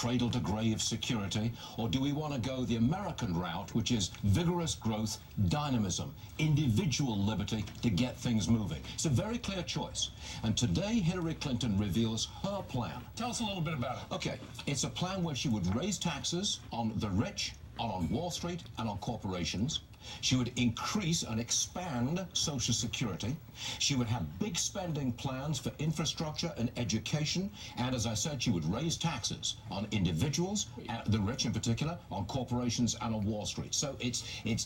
cradle-to-grave security, or do we want to go the American route, which is vigorous growth, dynamism, individual liberty to get things moving? It's a very clear choice. And today, Hillary Clinton reveals her plan. Tell us a little bit about it. Okay, it's a plan where she would raise taxes on the rich, on Wall Street, and on corporations. She would increase and expand Social Security. She would have big spending plans for infrastructure and education. And as I said, she would raise taxes on individuals, the rich in particular, on corporations and on Wall Street. So it's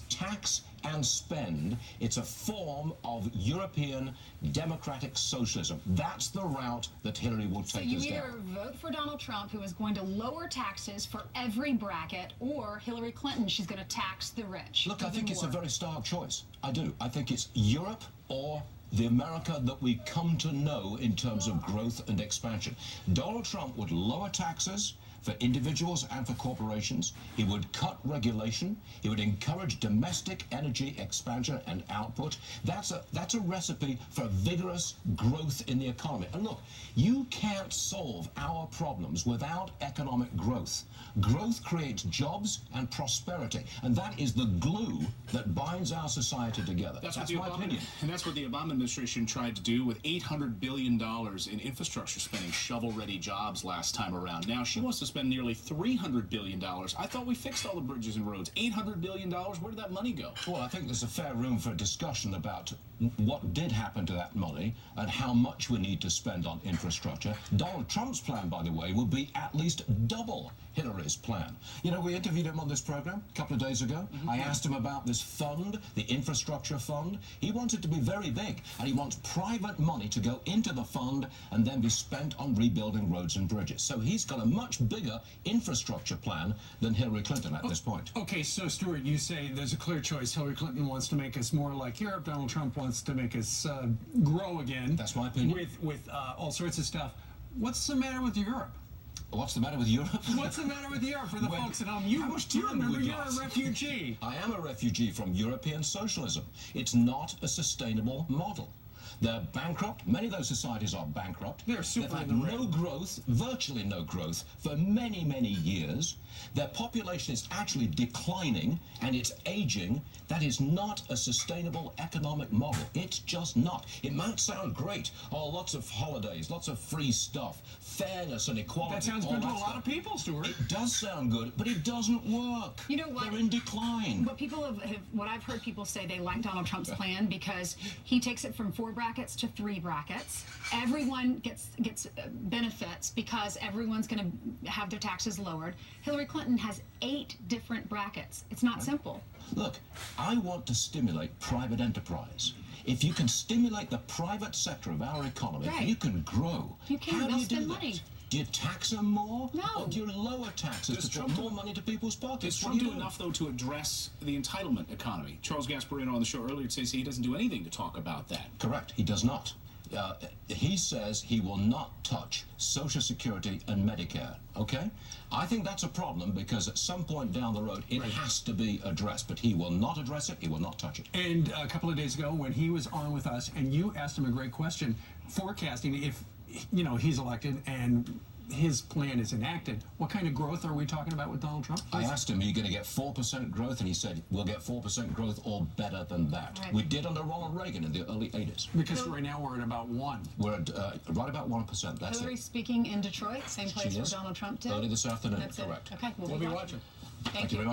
tax and spend. It's a form of European democratic socialism. That's the route that Hillary will take us down. So you either vote for Donald Trump, who is going to lower taxes for every bracket, or Hillary Clinton, she's going to tax the rich. Look, I think it's a very stark choice. I do. I think it's Europe or the America that we come to know in terms of growth and expansion. Donald Trump would lower taxes for individuals and for corporations. He would cut regulation. He would encourage domestic energy expansion and output. That's a recipe for vigorous growth in the economy. And look, you can't solve our problems without economic growth. Growth creates jobs and prosperity, and that is the glue that binds our society together. That's my opinion. And that's what the Obama administration tried to do with $800 billion in infrastructure spending, shovel-ready jobs last time around. Now she wants to spend nearly $300 billion. I thought we fixed all the bridges and roads. $800 billion, where did that money go? Well, I think there's a fair room for discussion about what did happen to that money and how much we need to spend on infrastructure. Donald Trump's plan, by the way, will be at least double Hillary's plan. You know, we interviewed him on this program a couple of days ago. I asked him about this fund, the infrastructure fund. He wants it to be very big, and he wants private money to go into the fund and then be spent on rebuilding roads and bridges. So he's got a much bigger infrastructure plan than Hillary Clinton at this point. Okay, so Stuart, you say there's a clear choice. Hillary Clinton wants to make us more like Europe. Donald Trump wants to make us grow again. That's my opinion. With all sorts of stuff. What's the matter with Europe? What's the matter with Europe? What's the matter with Europe for the folks at home? How much time remember we you're got? a refugee. I am a refugee from European socialism. It's not a sustainable model. They're bankrupt. Many of those societies are bankrupt. They've had no growth, virtually no growth, for many, many years. Their population is actually declining, and it's aging. That is not a sustainable economic model. It's just not. It might sound great. Oh, lots of holidays, lots of free stuff, fairness and equality. That sounds good to a lot of people, Stuart. It does sound good, but it doesn't work. You know what? They're in decline. What I've heard people say, they like Donald Trump's plan because he takes it from 4 brackets to 3 brackets. Everyone gets benefits because everyone's going to have their taxes lowered. Hillary Clinton has 8 different brackets. It's not simple. Look, I want to stimulate private enterprise. If you can stimulate the private sector of our economy, you can grow. You can. How do you do spend that? money. Do you tax them more? No. Or do you lower taxes to put more money to people's pockets? Does Trump do enough, though, to address the entitlement economy? Charles Gasparino on the show earlier says he doesn't do anything to talk about that. Correct. He does not. He says he will not touch Social Security and Medicare, okay? I think that's a problem because at some point down the road, it has to be addressed, but he will not address it, he will not touch it. And a couple of days ago when he was on with us, and you asked him a great question, forecasting if, you know, he's elected and his plan is enacted, what kind of growth are we talking about with Donald Trump? I asked him, are you going to get 4% growth? And he said, we'll get 4% growth or better than that. Right. We did under Ronald Reagan in the early 80s. Because right now we're at about 1. We're at right about 1%. That's Hillary's speaking in Detroit, same place where Donald Trump did. Early this afternoon, That's correct. It. Okay, We'll be watching. Thank you. Very much.